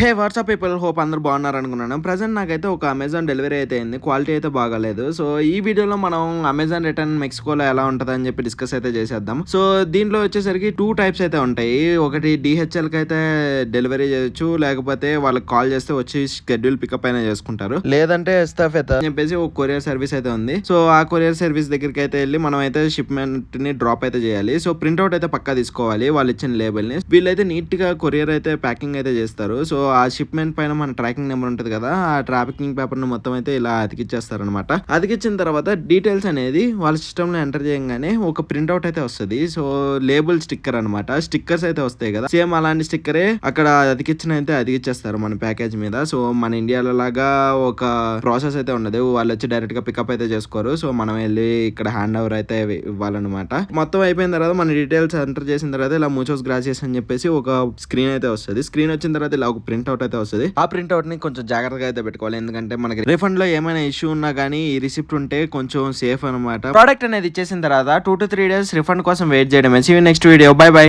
హే WhatsApp people hope అందరూ బాగున్నారు అనుకున్నాను. ప్రజెంట్ నాకైతే ఒక అమెజాన్ డెలివరీ అయితే అయింది. క్వాలిటీ అయితే బాగాలేదు. సో ఈ వీడియోలో మనం అమెజాన్ రిటర్న్ మెక్సికోలో ఎలా ఉంటుందని చెప్పి డిస్కస్ అయితే చేసేద్దాం. సో దీంట్లో వచ్చేసరికి 2 టైప్స్ అయితే ఉంటాయి. ఒకటి DHLకి అయితే డెలివరీ చేయొచ్చు, లేకపోతే వాళ్ళకి కాల్ చేస్తే వచ్చి షెడ్యూల్ పికప్ అయినా చేసుకుంటారు, లేదంటే ఎస్తాఫెతా అని చెప్పేసి ఒక కొరియర్ సర్వీస్ అయితే ఉంది. సో ఆ కొరియర్ సర్వీస్ దగ్గరికి అయితే వెళ్ళి మనం అయితే షిప్మెంట్ ని డ్రాప్ అయితే చేయాలి. సో ప్రింట్అవుట్ అయితే పక్కా తీసుకోవాలి వాళ్ళు ఇచ్చిన లేబుల్ ని. వీళ్ళైతే నీట్ గా కొరియర్ అయితే ప్యాకింగ్ అయితే చేస్తారు. సో ఆ షిప్మెంట్ పైన మన ట్రాకింగ్ నెంబర్ ఉంటుంది కదా, ఆ ట్రాకింగ్ పేపర్ ని మొత్తం అయితే ఇలా అతికిచ్చేస్తారు అనమాట. అతికిచ్చిన తర్వాత డీటెయిల్స్ అనేది వాళ్ళ సిస్టమ్ లో ఎంటర్ చేయగానే ఒక ప్రింట్అవుట్ అయితే వస్తుంది. సో లేబుల్ స్టిక్కర్ అనమాట. స్టిక్కర్స్ అయితే వస్తాయి కదా, సేమ్ అలాంటి స్టిక్కరే అక్కడ అతికిచ్చిన అయితే అతికిచ్చేస్తారు మన ప్యాకేజ్ మీద. సో మన ఇండియాలో లాగా ఒక ప్రాసెస్ అయితే ఉండదు. వాళ్ళు వచ్చి డైరెక్ట్ గా పికప్ అయితే చేసుకోరు. సో మనం వెళ్ళి ఇక్కడ హ్యాండ్ ఓవర్ అయితే ఇవ్వాలన్నమాట. మొత్తం అయిపోయిన తర్వాత మన డీటెయిల్స్ ఎంటర్ చేసిన తర్వాత ఇలా మూచోస్ గ్రాసియస్ అని చెప్పేసి ఒక స్క్రీన్ అయితే వస్తుంది. స్క్రీన్ వచ్చిన తర్వాత ఇలా ఒక ప్రింట్అవుట్ అయితే వస్తుంది. ఆ ప్రింట్అవుట్ ని కొంచెం జాగ్రత్తగా అయితే పెట్టుకోవాలి, ఎందుకంటే మనకి రిఫండ్ లో ఏమైనా ఇష్యూ ఉన్నా కానీ ఈ రిసిప్ట్ ఉంటే కొంచెం సేఫ్ అనమాట. ప్రోడక్ట్ అనేది ఇచ్చేసిన తర్వాత 2 to 3 days రిఫండ్ కోసం వెయిట్ చేయడమే. See you next video. Bye by.